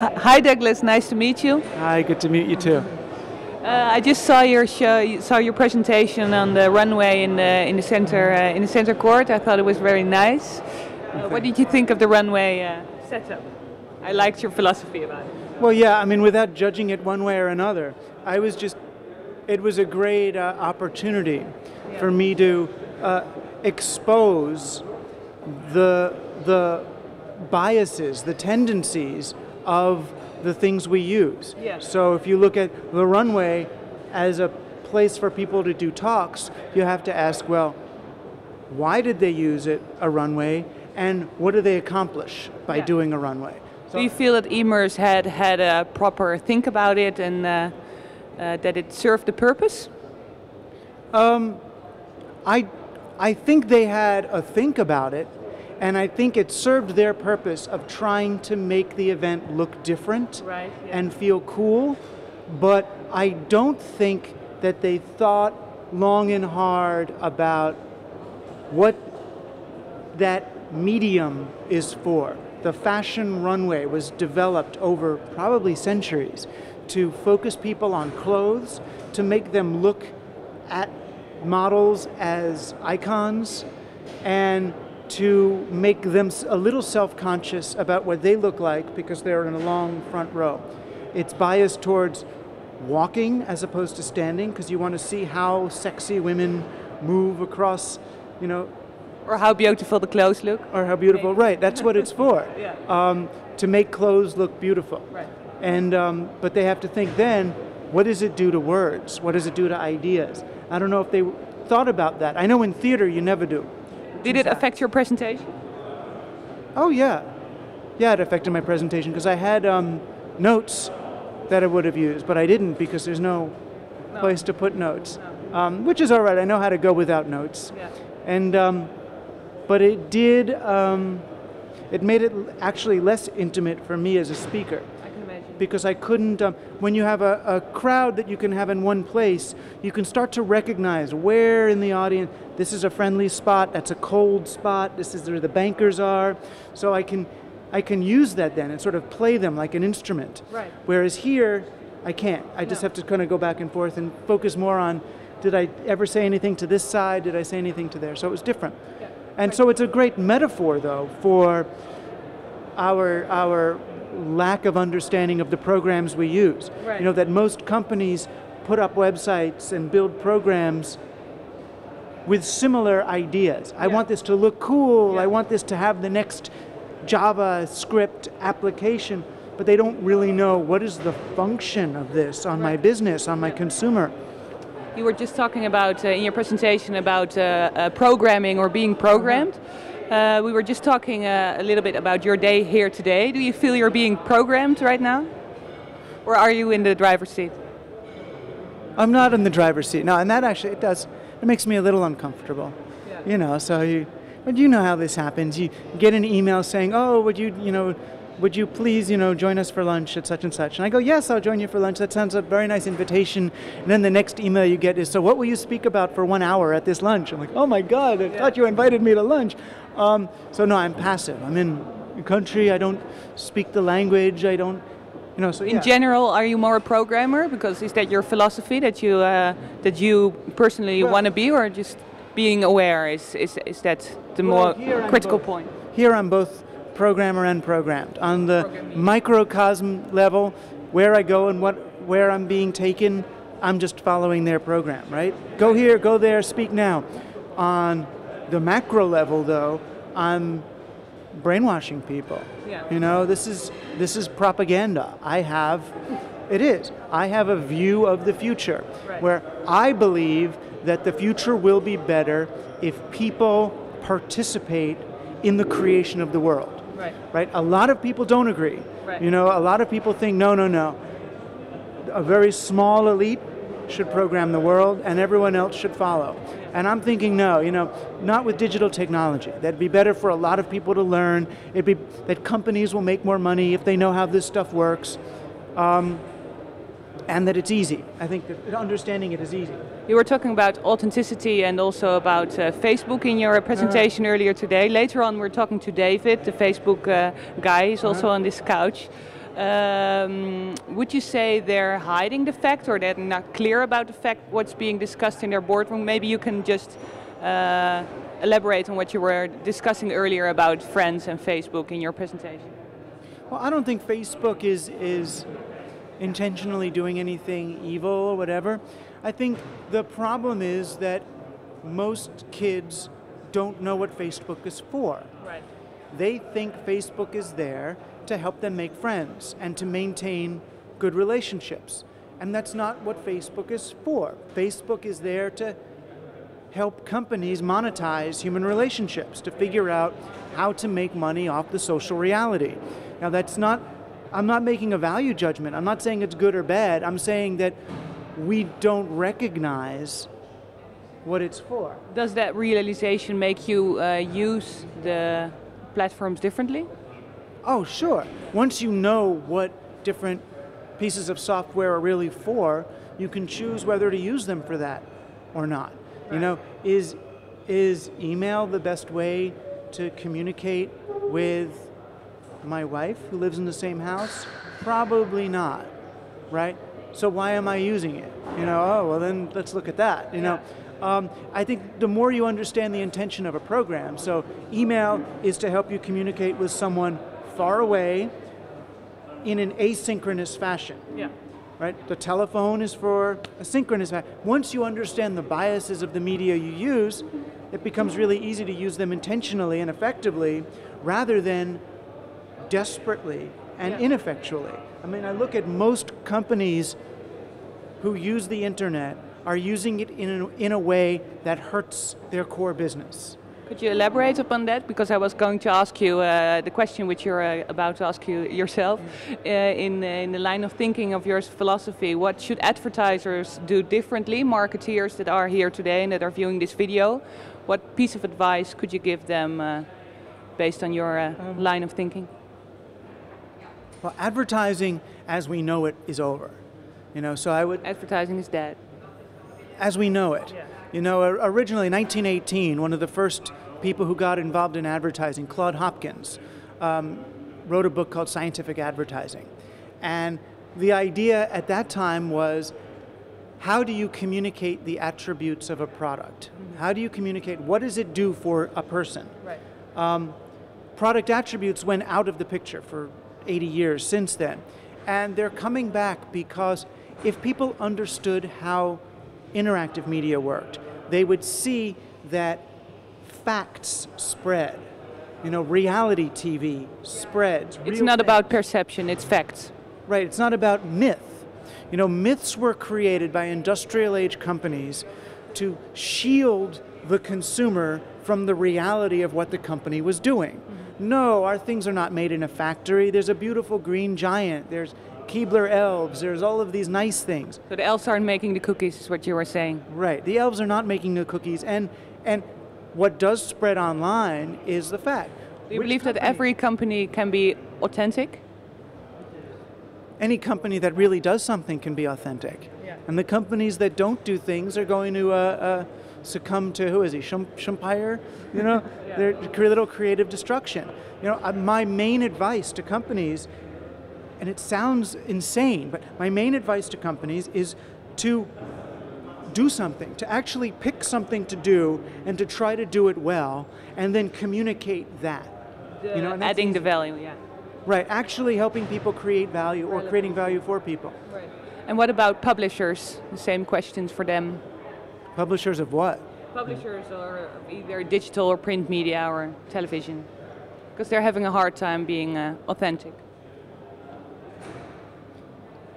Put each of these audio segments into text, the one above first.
Hi Douglas, nice to meet you. Hi, good to meet you too. I just saw your show, saw your presentation on the runway in the center court. I thought it was very nice. What did you think of the runway setup? I liked your philosophy about it. Well, yeah, I mean, without judging it one way or another, it was a great opportunity for me to expose the biases, the tendencies of the things we use. Yes. So if you look at the runway as a place for people to do talks, you have to ask, well, why did they use a runway, and what do they accomplish by doing a runway? So do you feel that Emerce had a proper think about it and that it served the purpose? I think they had a think about it, and I think it served their purpose of trying to make the event look different and feel cool, but I don't think that they thought long and hard about what that medium is for. The fashion runway was developed over probably centuries to focus people on clothes, to make them look at models as icons, and to make them a little self-conscious about what they look like because they're in a long front row. It's biased towards walking as opposed to standing, because you want to see how sexy women move across, or how beautiful the clothes look. Or how beautiful, right, that's what it's for. To make clothes look beautiful. Right. And, but they have to think then, what does it do to words? What does it do to ideas? I don't know if they thought about that. I know in theater you never do. Did it affect your presentation? Oh yeah. Yeah, it affected my presentation because I had notes that I would have used, but I didn't because there's no place to put notes, which is all right. I know how to go without notes. Yeah. And, but it did, it made it actually less intimate for me as a speaker. Because I couldn't, when you have a crowd that you can have in one place, you can start to recognize where in the audience, this is a friendly spot, that's a cold spot, this is where the bankers are. So I can use that then and sort of play them like an instrument. Right. Whereas here, I can't. I just have to kind of go back and forth and focus more on, did I ever say anything to this side, did I say anything to there? So it was different. Yeah. And so it's a great metaphor though for our lack of understanding of the programs we use. Right. That most companies put up websites and build programs with similar ideas. I want this to look cool, I want this to have the next JavaScript application, but they don't really know what is the function of this on my business, on my consumer. You were just talking about, in your presentation, about programming or being programmed. We were just talking a little bit about your day here today. Do you feel you're being programmed right now? Or are you in the driver's seat? I'm not in the driver's seat. No, and that actually, it makes me a little uncomfortable. Yeah. But you know how this happens. You get an email saying, oh, would you please, join us for lunch at such and such? And I go, yes, I'll join you for lunch. That sounds a very nice invitation. And then the next email you get is, so what will you speak about for 1 hour at this lunch? I'm like, oh my God, I thought you invited me to lunch. So no, I'm passive. I'm in the country. I don't speak the language. I don't, so in general, are you more a programmer? Because is that your philosophy that you personally want to be, or just being aware? Is that the more critical point? Here I'm both programmer and programmed. On the microcosm level, where I go and where I'm being taken, I'm just following their program, right? Go here, go there, speak now. On the macro level, though, I'm brainwashing people. Yeah. This is propaganda. I have a view of the future where I believe that the future will be better if people participate in the creation of the world. Right? A lot of people don't agree. Right. A lot of people think, no. A very small elite should program the world and everyone else should follow. And I'm thinking, no, not with digital technology. That'd be better for a lot of people to learn. It'd be that companies will make more money if they know how this stuff works. And that it's easy. I think that understanding it is easy. You were talking about authenticity and also about Facebook in your presentation earlier today. Later on we're talking to David, the Facebook guy, is also on this couch. Would you say they're hiding the fact, or they're not clear about the fact what's being discussed in their boardroom? Maybe you can just elaborate on what you were discussing earlier about friends and Facebook in your presentation. Well, I don't think Facebook is intentionally doing anything evil or whatever. I think the problem is that most kids don't know what Facebook is for. Right. They think Facebook is there to help them make friends and to maintain good relationships. And that's not what Facebook is for. Facebook is there to help companies monetize human relationships, to figure out how to make money off the social reality. Now I'm not making a value judgment. I'm not saying it's good or bad. I'm saying that we don't recognize what it's for. Does that realization make you use the platforms differently? Oh, sure. Once you know what different pieces of software are really for, you can choose whether to use them for that or not. Right. You know, is email the best way to communicate with my wife who lives in the same house? Probably not, right? So why am I using it? You know, oh, well then let's look at that, you know. I think the more you understand the intention of a program, so email is to help you communicate with someone far away in an asynchronous fashion. Yeah. Right? The telephone is for a synchronous fashion. Once you understand the biases of the media you use, it becomes really easy to use them intentionally and effectively rather than desperately and ineffectually. I mean, I look at most companies who use the internet are using it in a way that hurts their core business. Could you elaborate upon that? Because I was going to ask you the question which you're about to ask you yourself. In the line of thinking of your philosophy, what should advertisers do differently, marketeers that are here today and that are viewing this video? What piece of advice could you give them based on your line of thinking? Well, advertising as we know it is over. You know, so I would... Advertising is dead. As we know it. Yeah. You know, originally in 1918, one of the first people who got involved in advertising, Claude Hopkins, wrote a book called Scientific Advertising. And the idea at that time was, how do you communicate the attributes of a product? Mm-hmm. How do you communicate, what does it do for a person? Right. Product attributes went out of the picture for 80 years since then. And they're coming back because if people understood how interactive media worked, they would see that facts spread. You know, reality TV spreads. It's not about perception, it's facts. Right, it's not about myth. You know, myths were created by industrial age companies to shield the consumer from the reality of what the company was doing. Mm-hmm. No, our things are not made in a factory. There's a beautiful green giant. There's Keebler elves, there's all of these nice things. So the elves aren't making the cookies, is what you were saying. Right, the elves are not making the cookies, and what does spread online is the fact. Do you believe that every company can be authentic? Any company that really does something can be authentic. Yeah. And the companies that don't do things are going to succumb to, who is he, Schumpeter? You know, yeah. Their little creative destruction. You know, my main advice to companies, and it sounds insane, but my main advice to companies is to do something, to actually pick something to do and to try to do it well and then communicate that. You know, adding the value, yeah. Right, actually helping people create value or creating value for people. Right. And what about publishers? The same questions for them. Publishers of what? Publishers or either digital or print media or television. Because they're having a hard time being authentic.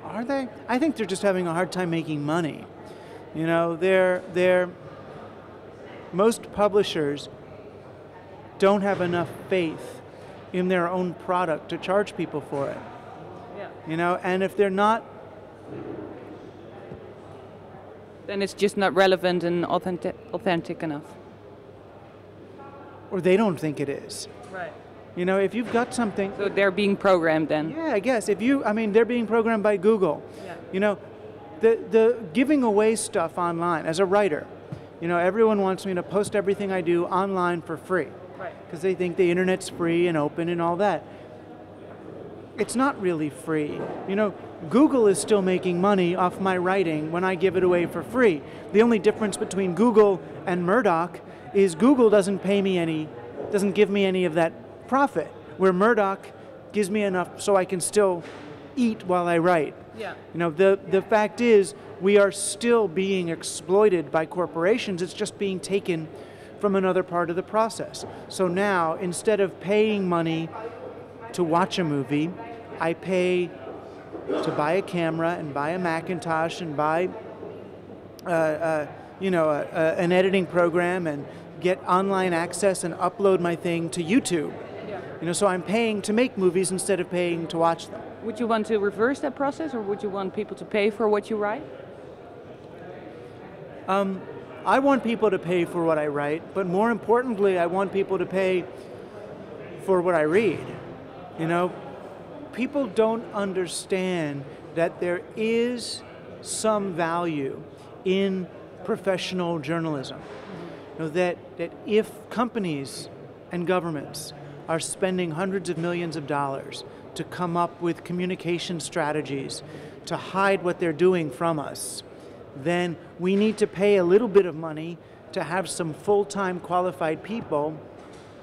Are they? I think they're just having a hard time making money. You know, most publishers don't have enough faith in their own product to charge people for it. Yeah. You know, and if they're not, then it's just not relevant and authentic enough. Or they don't think it is. Right. You know, if you've got something... So they're being programmed then? Yeah, I guess. They're being programmed by Google. Yeah. You know, the giving away stuff online, as a writer, you know, everyone wants me to post everything I do online for free. Right. Because they think the internet's free and open and all that. it's not really free. You know, Google is still making money off my writing when I give it away for free. The only difference between Google and Murdoch is Google doesn't pay me any, doesn't give me any of that profit, where Murdoch gives me enough so I can still eat while I write. Yeah. You know, the fact is we are still being exploited by corporations. It's just being taken from another part of the process. So now, instead of paying money to watch a movie, I pay to buy a camera and buy a Macintosh and buy an editing program and get online access and upload my thing to YouTube. Yeah. You know, so I'm paying to make movies instead of paying to watch them. Would you want to reverse that process, or would you want people to pay for what you write? I want people to pay for what I write, but more importantly, I want people to pay for what I read. You know, people don't understand that there is some value in professional journalism. You know, that if companies and governments are spending hundreds of millions of dollars to come up with communication strategies to hide what they're doing from us, then we need to pay a little bit of money to have some full-time qualified people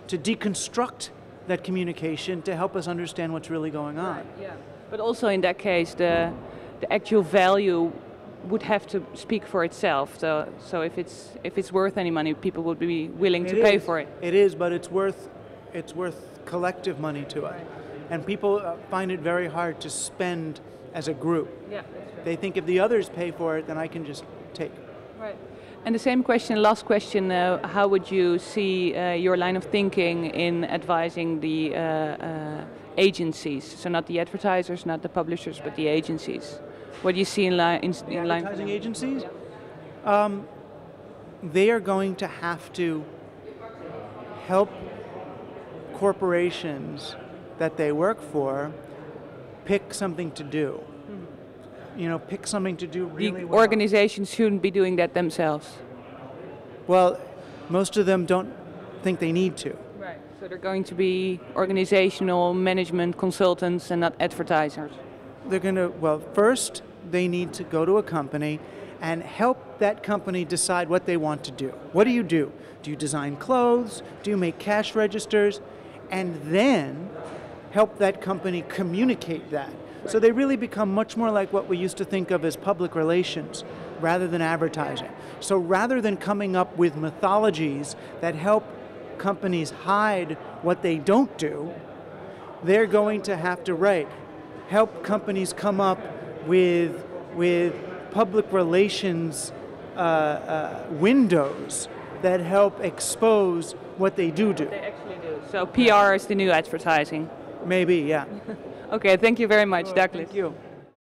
to deconstruct that communication to help us understand what's really going on. Right, yeah. But also in that case, the actual value would have to speak for itself. So if it's worth any money, people would be willing to pay for it. It is, but it's worth collective money to us. And people find it very hard to spend as a group. Yeah, that's right. They think if the others pay for it, then I can just take. Right. And the same question, last question, how would you see your line of thinking in advising the agencies? So not the advertisers, not the publishers, but the agencies. What do you see in line? Advertising agencies? They are going to have to help corporations that they work for pick something to do. You know, pick something to do really well. Organizations shouldn't be doing that themselves. Well, most of them don't think they need to. Right. So they're going to be organizational management consultants and not advertisers. They're going to, well, first they need to go to a company and help that company decide what they want to do. What do you do? Do you design clothes? Do you make cash registers? And then help that company communicate that. So they really become much more like what we used to think of as public relations rather than advertising. So rather than coming up with mythologies that help companies hide what they don't do, they're going to have to help companies come up with public relations windows that help expose what they do. They actually do. So PR is the new advertising. Maybe, yeah. Okay, thank you very much, Douglas. Thank you.